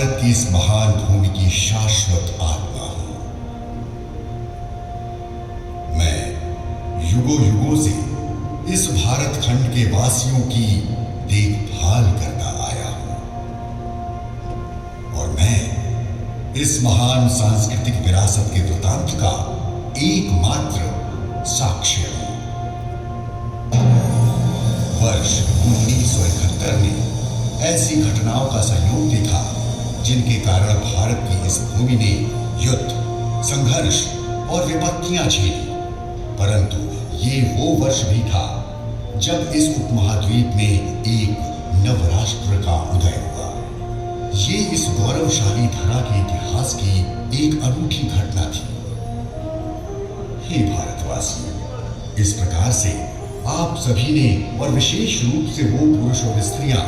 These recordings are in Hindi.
भारत की इस महान भूमि की शाश्वत आत्मा हूं। मैं युगों युगों से इस भारत खंड के वासियों की देखभाल करता आया हूं और मैं इस महान सांस्कृतिक विरासत के वृतांत का एकमात्र साक्ष्य हूं। वर्ष 1971 में ऐसी घटनाओं का संयोग देखा जिनके कारण भारत की इस भूमि ने युद्ध, संघर्ष और विपत्तियां झेली। परंतु ये वो वर्ष भी था जब इस उपमहाद्वीप में एक नवराष्ट्र का उदय हुआ। ये इस गौरवशाली धरा के इतिहास की एक अनूठी घटना थी। हे भारतवासियों, इस प्रकार से आप सभी ने और विशेष रूप से वो पुरुष और स्त्रियां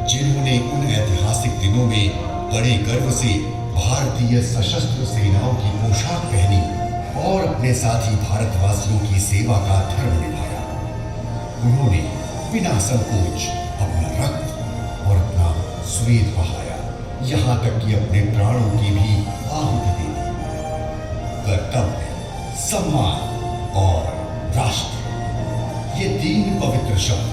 जिन्होंने उन ऐतिहासिक दिनों में बड़े गर्व से भारतीय सशस्त्र सेनाओं की पोशाक पहनी और अपने साथी भारतवासियों की सेवा का धर्म निभाया। उन्होंने बिना संकोच अपना रक्त और अपना स्वेद बहाया, यहाँ तक कि अपने प्राणों की भी आहुति दे दी। कर्तव्य, सम्मान और राष्ट्र, ये तीन पवित्र शब्द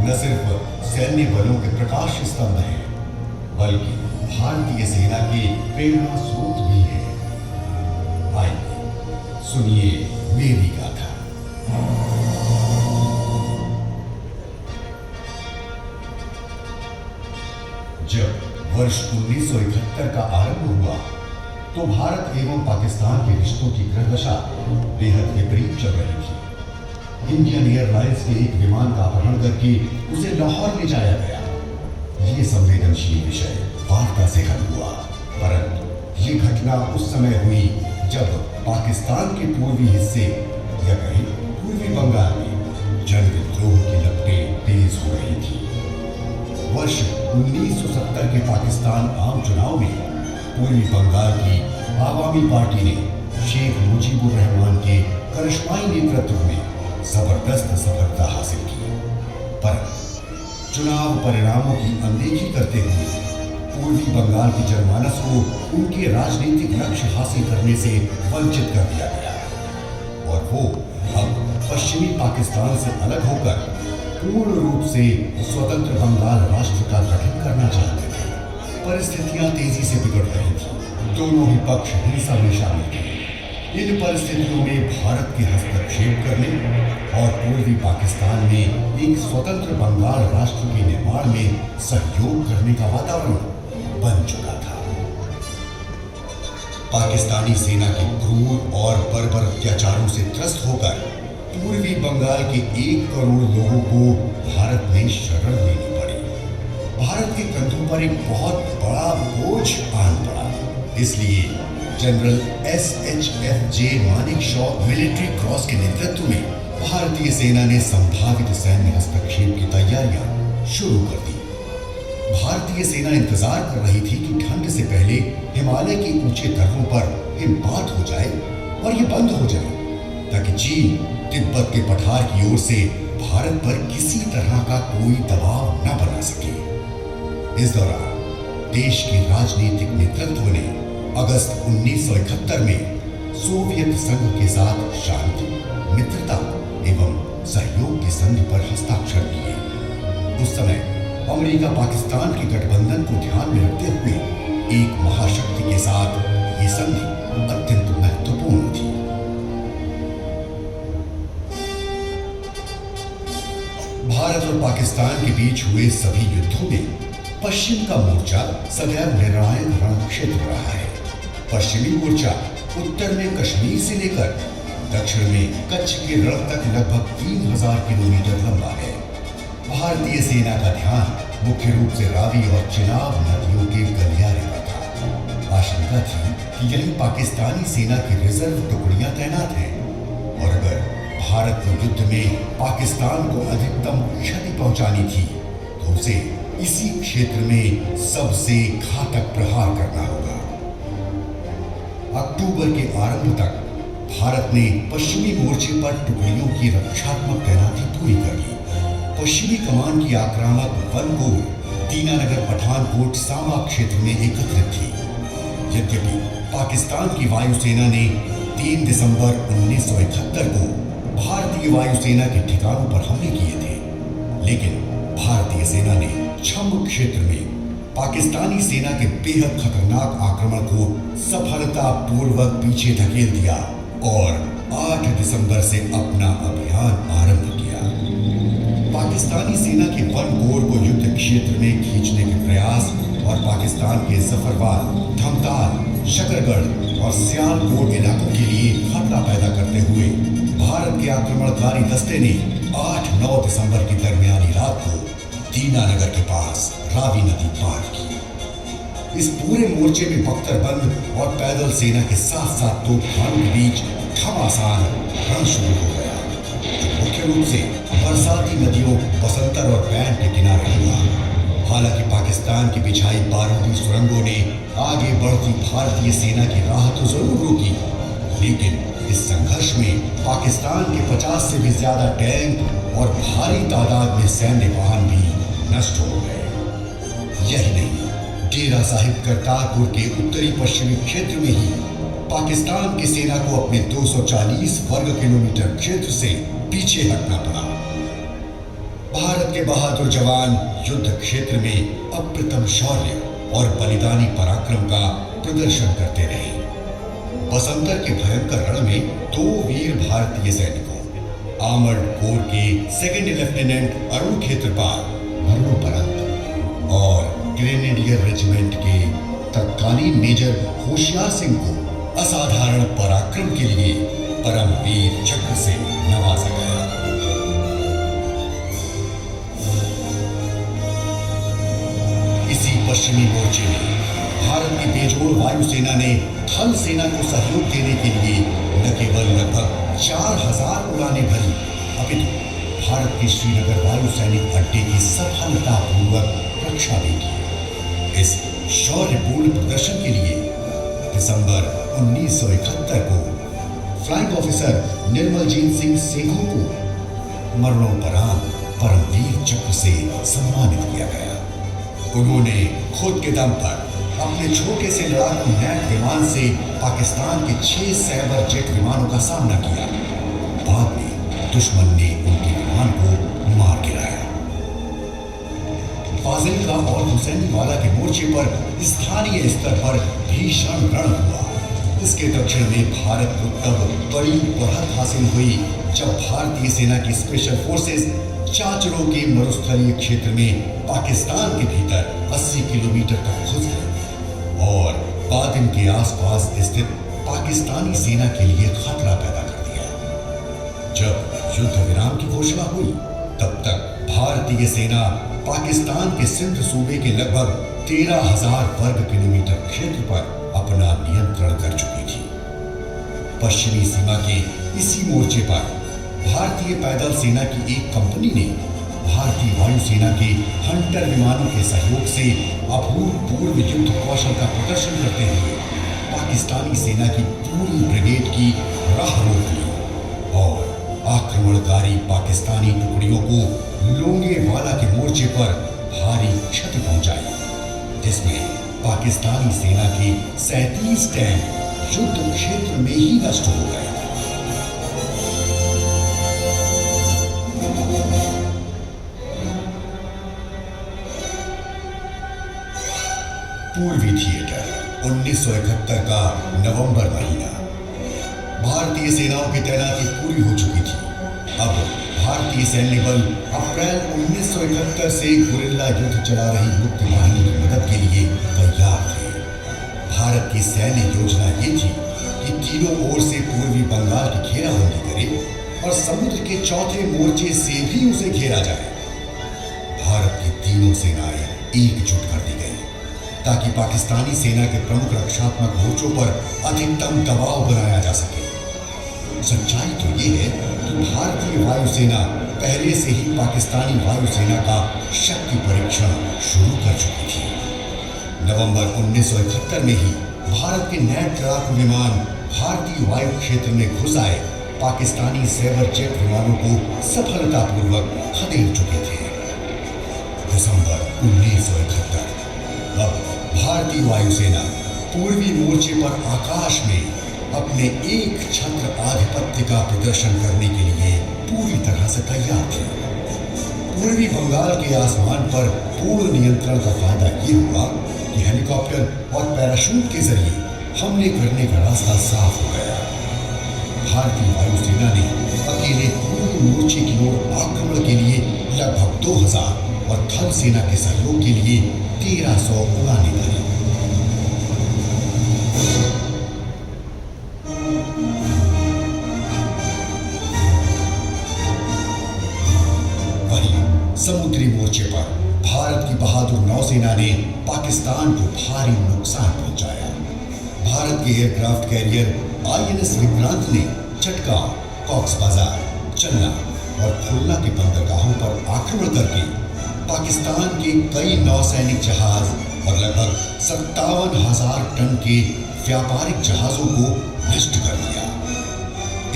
न सिर्फ सैन्य बलों के प्रकाश स्तंभ हैं, बल्कि भारतीय सेना के प्रेरणा स्रोत भी है। आइए सुनिए मेरी गाथा। जब वर्ष 1971 का आरंभ हुआ तो भारत एवं पाकिस्तान के रिश्तों की ग्रहदशा बेहद विपरीत चल रही थी। इंडियन एयरलाइंस के एक विमान का अपहरण करके उसे लाहौर ले जाया गया। ये संवेदनशील विषय वार्ता से हल हुआ, परंतु ये घटना उस समय हुई जब पाकिस्तान के पूर्वी हिस्से या कहीं पूर्वी बंगाल में जन विद्रोह की लपटें तेज हो रही थी। वर्ष 1970 के पाकिस्तान आम चुनाव में पूर्वी बंगाल की आवामी पार्टी ने शेख मुजीबुर रहमान के करिश्माई नेतृत्व में जबरदस्त सफलता हासिल की, पर चुनाव परिणामों की अनदेखी करते हुए पूर्वी बंगाल की जनमानस को उनके राजनीतिक लक्ष्य हासिल करने से वंचित कर दिया गया और वो अब पश्चिमी पाकिस्तान से अलग होकर पूर्ण रूप से स्वतंत्र बंगाल राष्ट्र का गठन करना चाहते थे। परिस्थितियां तेजी से बिगड़ रही थी। दोनों ही पक्ष हिंसा में शामिल थे। इन परिस्थितियों में भारत के हस्तक्षेप करने और पूर्वी पाकिस्तान में एक स्वतंत्र बंगाल राष्ट्र के निर्माण में सहयोग करने का वातावरण बन चुका था। पाकिस्तानी सेना के क्रूर और बर्बर अत्याचारों से त्रस्त होकर पूर्वी बंगाल के 1 करोड़ लोगों को भारत में शरण लेनी पड़ी। भारत के कंधों पर एक बहुत बड़ा बोझ आन पड़ा। इसलिए general SHFJ Manekshaw military cross के नेतृत्व में भारतीय सेना ने संभावित सैन्य हस्तक्षेप की तैयारियां शुरू कर दी। भारतीय सेना इंतजार कर रही थी कि ठंड से पहले हिमालय के ऊंचे दर्रों पर हिमपात हो जाए और ये बंद हो जाए, ताकि चीन तिब्बत के पठार की ओर से भारत पर किसी तरह का कोई दबाव न बना सके। इस दौरान देश के राजनीतिक नेतृत्व ने अगस्त 1971 में सोवियत संघ के साथ शांति, मित्रता एवं सहयोग की संधि पर हस्ताक्षर किए। उस समय अमेरिका पाकिस्तान के गठबंधन को ध्यान में रखते हुए एक महाशक्ति के साथ ये संधि अत्यंत महत्वपूर्ण थी। भारत और पाकिस्तान के बीच हुए सभी युद्धों में पश्चिम का मोर्चा सदैव निर्णायक रण क्षेत्र रहा है। पश्चिमी मोर्चा उत्तर में कश्मीर से लेकर दक्षिण में कच्छ के रण तक लगभग 3000 किलोमीटर लंबा है। भारतीय सेना का ध्यान मुख्य रूप से रावी और चिनाब नदियों के गलियारे पर था। आशंका थी कि यही पाकिस्तानी सेना की रिजर्व टुकड़ियां तैनात हैं और अगर भारत को युद्ध में पाकिस्तान को अधिकतम क्षति पहुंचानी थी तो उसे इसी क्षेत्र में सबसे घातक प्रहार करना होगा। अक्टूबर के आरंभ तक भारत ने पश्चिमी मोर्चे पर टुकड़ियों की रक्षात्मक तैनाती पूरी कर ली। पश्चिमी कमान की आक्रामक वन कोर दीनानगर पठानकोट सांबा क्षेत्र में एकत्रित थी। यद्यपि पाकिस्तान की वायुसेना ने 3 दिसंबर 1971 को भारतीय वायुसेना के ठिकानों पर हमले किए थे, लेकिन भारतीय सेना ने छम्ब क्षेत्र में पाकिस्तानी सेना के बेहद खतरनाक आक्रमण को सफलतापूर्वक पीछे धकेल दिया और 8 दिसंबर से अपना अभियान आरंभ किया। पाकिस्तानी सेना के वन कोर को युद्ध क्षेत्र में खींचने के प्रयास और पाकिस्तान के जफरवाल, धमताल, शकरगढ़ और सियालकोट इलाकों के लिए खतरा पैदा करते हुए भारत के आक्रमणकारी दस्ते ने 8-9 दिसंबर की दरमियानी रात को दीनानगर के पास रावी नदी पार की। इस पूरे मोर्चे में बख्तरबंद और पैदल सेना के साथ साथ तोपखानों के बीच घमासान रण शुरू हो गया, जो मुख्य रूप से बरसाती नदियों बसंतर और पैंट के किनारे हुआ। हालांकि पाकिस्तान की बिछाई बारूदी सुरंगों ने आगे बढ़ती भारतीय सेना की राह तो जरूर रोकी, लेकिन इस संघर्ष में पाकिस्तान के 50 से भी ज्यादा टैंक और भारी तादाद में सैन्य वाहन भी नष्ट हो गए। यही नहीं, डेरा साहिब करतारपुर के उत्तरी पश्चिमी क्षेत्र में ही पाकिस्तान की सेना को अपने 240 वर्ग किलोमीटर क्षेत्र से पीछे हटना पड़ा। भारत के बहादुर जवान युद्ध क्षेत्र में अप्रतिम शौर्य और बलिदानी पराक्रम का प्रदर्शन करते रहे। बसंतर के भयंकर रण में 2 वीर भारतीय सैनिकों, आर्मर्ड कोर के 2nd लेफ्टिनेंट अरुण खेत्रपाल मरणोपरांत और ग्रेनेडियर रेजिमेंट के तत्कालीन मेजर होशियार सिंह को असाधारण पराक्रम के लिए परमवीर चक्र से नवाजा गया। इसी पश्चिमी मोर्चे में भारत की बेजोड़ वायुसेना ने थल सेना को सहयोग देने के लिए न केवल लगभग 4000 उड़ानें भरी, अपितु भारत के श्रीनगर वायु सैनिक अड्डे की सफलतापूर्वक रक्षा भी की। इस शौर्यपूर्ण प्रदर्शन के लिए दिसंबर 1971 को फ्लाइंग ऑफिसर निर्मलजीत सिंह सेखों को मरणोपरांत परमवीर चक्र से सम्मानित किया गया। उन्होंने खुद के दम पर अपने छोटे से लड़ाकू नैट विमान से पाकिस्तान के 6 सैबर जेट विमानों का सामना किया। बाद में दुश्मन ने उनके विमान को मार गिराया। फाजिल्का और हुसैनीवाला के मोर्चे पर स्थानीय स्तर पर भीषण रण हुआ। इसके दक्षिण में भारत को तब बड़ी बढ़त हासिल हुई जब भारतीय सेना की स्पेशल फोर्सेस चाचरों के मरुस्थलीय क्षेत्र में पाकिस्तान के भीतर 80 किलोमीटर तक घुस गए और बादिन के आसपास स्थित पाकिस्तानी सेना के लिए खतरा पैदा कर दिया। जब युद्ध विराम की घोषणा हुई, तब तक भारतीय सेना पाकिस्तान के सिंध सूबे के लगभग 13,000 वर्ग किलोमीटर क्षेत्र पर अपना नियंत्रण कर चुकी थी। पश्चिमी सीमा के इसी मोर्चे पर भारतीय पैदल सेना की एक कंपनी ने भारतीय वायुसेना के हंटर विमानों के सहयोग से अभूतपूर्व युद्ध कौशल का प्रदर्शन करते हुए पाकिस्तानी सेना की पूरी ब्रिगेड की राह रोक ली और आक्रमणकारी पाकिस्तानी टुकड़ियों को लोंगेवाला के मोर्चे पर भारी क्षति पहुंचाई, जिसमें पाकिस्तानी सेना के 37 टैंक युद्ध क्षेत्र में ही नष्ट हो गए। पूर्वी थिएटर 1971 का नवंबर महीना। भारतीय सेनाओं की तैनाती पूरी हो चुकी थी। अब भारतीय सैन्य बल अप्रैल 1971 से गुरिल्ला युद्ध चला रही मुक्ति वाहिनी की मदद के लिए तैयार थे। भारत की सैन्य योजना ये थी कि तीनों ओर से पूर्वी बंगाल की घेराबंदी करे और समुद्र के चौथे मोर्चे से भी उसे घेरा जाए। भारत की तीनों सेनाएं एकजुट कर दी गई ताकि पाकिस्तानी सेना के प्रमुख रक्षात्मक मोर्चों पर अधिकतम दबाव बनाया जा सके। सच्चाई तो ये है कि भारतीय वायुसेना पहले से ही पाकिस्तानी वायुसेना का शक्ति परीक्षण शुरू कर चुकी थी। नवंबर 1971 में ही भारत के नैट लड़ाकू विमान भारतीय वायु क्षेत्र में घुस आए पाकिस्तानी सैबर जेट विमानों को सफलतापूर्वक खदेड़ चुके थे। दिसंबर 1971। अब भारतीय वायुसेना पूर्वी मोर्चे पर आकाश में अपने एक छत्र आधिपत्य का प्रदर्शन करने के लिए पूरी तरह से तैयार थी। पूर्वी बंगाल के आसमान पर पूर्ण नियंत्रण का फायदा ये हुआ कि हेलीकॉप्टर और पैराशूट के जरिए हमले करने का रास्ता साफ हो गया। भारतीय वायुसेना ने अकेले पूर्वी मोर्चे की ओर आक्रमण के लिए लगभग 2000 और थल सेना के सहयोग के लिए 1300 उड़ानें भरी। वहीं समुद्री मोर्चे पर भारत की बहादुर नौसेना ने पाकिस्तान को भारी नुकसान पहुंचाया। भारत के एयरक्राफ्ट कैरियर INS विक्रांत ने चटगांव, कॉक्स बाजार, चन्ना और खुलना के बंदरगाहों पर आक्रमण करके पाकिस्तान के कई नौसैनिक जहाज और लगभग 57,000 टन के व्यापारिक जहाजों को नष्ट कर दिया।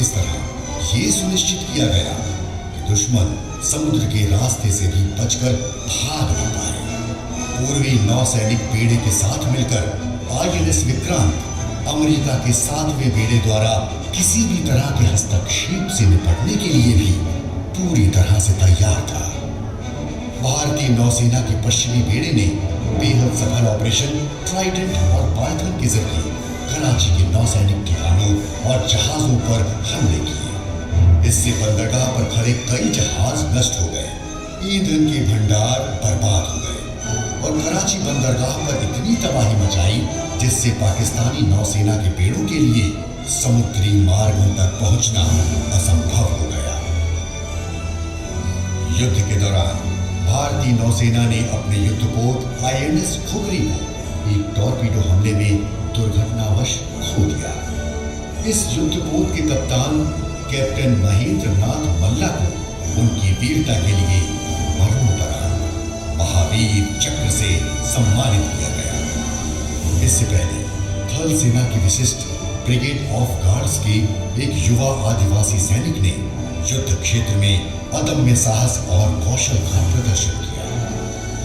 इस तरह ये सुनिश्चित किया गया कि दुश्मन समुद्र के रास्ते से भी बचकर भाग न पाए। पूर्वी नौसैनिक बेड़े के साथ मिलकर INS विक्रांत अमेरिका के 7वें बेड़े द्वारा किसी भी तरह के हस्तक्षेप से निपटने के लिए भी पूरी तरह से तैयार था। भारतीय नौसेना के पश्चिमी बेड़े ने बेहद सफल ऑपरेशन ट्राइडेंट और पाइथन के जरिए कराची के नौसैनिक ठिकानों और जहाजों पर हमले किए। इससे बंदरगाह पर खड़े कई जहाज नष्ट हो गए, ईंधन के भंडार बर्बाद हो गए और कराची बंदरगाह पर इतनी तबाही मचाई जिससे पाकिस्तानी नौसेना के बेड़ों के लिए समुद्री मार्गों तक पहुंचना असंभव हो गया। युद्ध के दौरान भारतीय नौसेना ने अपने युद्धपोत INS खुखरी को एक टॉर्पीडो हमले में दुर्घटनावश खो दिया। इस युद्धपोत के कप्तान कैप्टन महेंद्र नाथ मल्ला को उनकी वीरता के लिए मरणोपरांत महावीर चक्र से सम्मानित किया गया। इससे पहले थल सेना की विशिष्ट ब्रिगेड ऑफ गार्ड्स के एक युवा आदिवासी सैनिक ने युद्ध क्षेत्र में अदम्य साहस और कौशल का प्रदर्शन किया।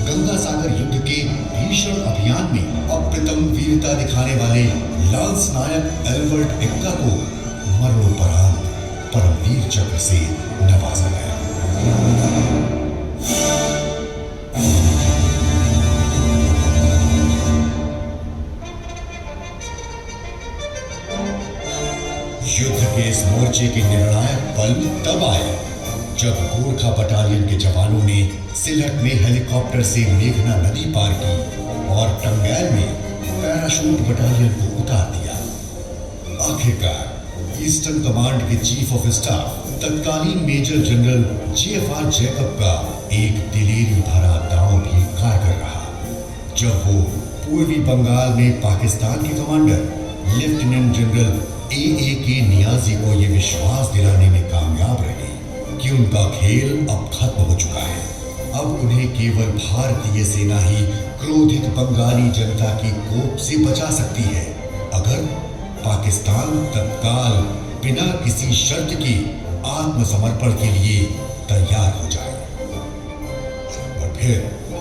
गंगा सागर युद्ध के भीषण अभियान में अप्रतिम वीरता दिखाने वाले लांस नायक एल्बर्ट एक्का को मरणोपरांत परमवीर चक्र से नवाजा गया। युद्ध के इस मोर्चे के निर्णायक पल तब आए जब गोरखा बटालियन के जवानों ने सिलहट में हेलीकॉप्टर से मेघना नदी पार की और टंगैल में पैराशूट बटालियन को उतार दिया। आखिरकार ईस्टर्न कमांड के चीफ ऑफ स्टाफ तत्कालीन मेजर जनरल JFR जैकब का एक दिलेरी भरा दांव भी कारगर रहा जब वो पूर्वी बंगाल में पाकिस्तान के commander lieutenant general AAK Niazi को ये विश्वास दिलाने में कामयाब रहे कि उनका खेल अब खत्म हो चुका है। अब उन्हें केवल भारतीय सेना ही क्रोधित बंगाली जनता की कोप से बचा सकती है अगर पाकिस्तान तत्काल बिना किसी शर्त के आत्मसमर्पण के लिए तैयार हो जाए। और फिर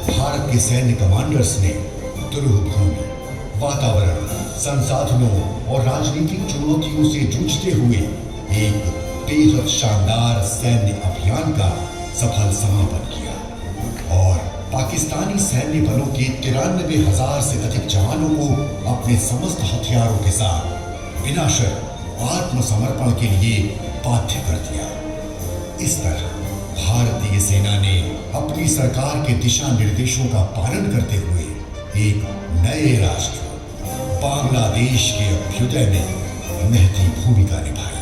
भारत के सैन्य कमांडर्स ने दुरूह भूमि, वातावरण, संसाधनों और राजनीतिक चुनौतियों से जूझते हुए एक बेहद शानदार सैन्य अभियान का सफल समापन किया और पाकिस्तानी सैन्य बलों के 93,000 से अधिक जवानों को अपने समस्त हथियारों के साथ बिना शर्त आत्मसमर्पण के लिए बाध्य कर दिया। इस तरह भारतीय सेना ने अपनी सरकार के दिशा निर्देशों का पालन करते हुए एक नए राष्ट्र बांग्लादेश के अभ्युदय में महती भूमिका निभाई।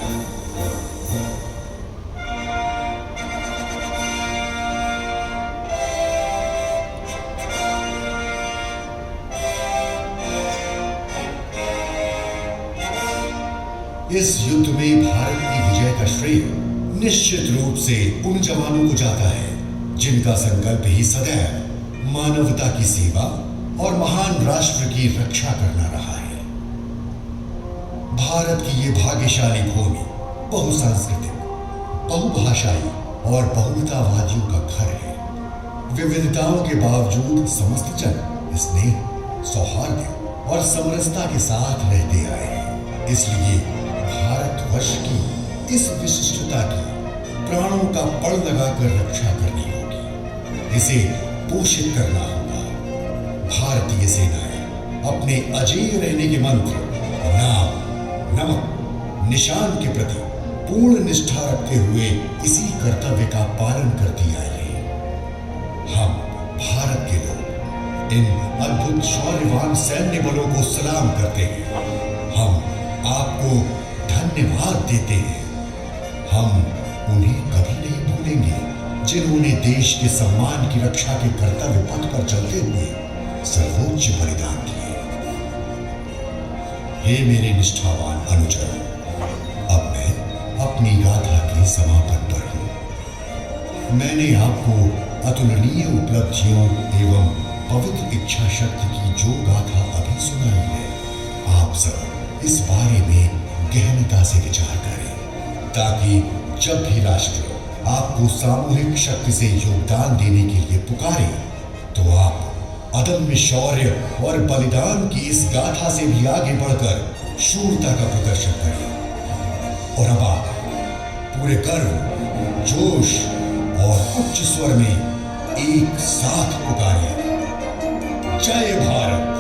इस युद्ध में भारत की विजय का श्रेय निश्चित रूप से उन जवानों को जाता है जिनका संकल्प ही सदैव मानवता की सेवा और महान राष्ट्र की रक्षा करना रहा है। भारत की ये भाग्यशाली भूमि बहुसांस्कृतिक, बहुभाषाई और बहुलतावादियों का घर है। विविधताओं के बावजूद समस्त जन स्नेह, सौहार्द और समरसता के साथ रहते आए हैं। इसलिए भारतवर्ष की इस विशिष्टता की प्राणों का पड़ लगाकर रक्षा करनी होगी, इसे पोषित करना होगा। भारतीय सेनाएं अपने अजेय रहने के मंत्र नाम, नमक, निशान के प्रति पूर्ण निष्ठा रखते हुए इसी कर्तव्य का पालन करती आई है। हम भारत के लोग इन अद्भुत शौर्यवान सैन्य बलों को सलाम करते हैं। हम आपको धन्यवाद देते हैं। हम उन्हें कभी नहीं भूलेंगे जिन्होंने देश के सम्मान की रक्षा के कर्तव्य पथ पर चलते हुए सर्वोच्च बलिदान दिए। हे मेरे निष्ठावान अनुचरों, अब मैं अपनी गाथा के समापन पर हूं। मैंने आपको अतुलनीय उपलब्धियों एवं पवित्र इच्छा शक्ति की जो गाथा अभी सुनाई है, आप सब इस बारे में गहनता से विचार करें, ताकि जब भी राष्ट्र आपको सामूहिक शक्ति से योगदान देने के लिए पुकारे, तो आप अदम्य शौर्य और बलिदान की इस गाथा से भी आगे बढ़कर शूरता का प्रदर्शन करें। और अब आप पूरे गर्व, जोश और उच्च स्वर में एक साथ पुकारें, जय भारत।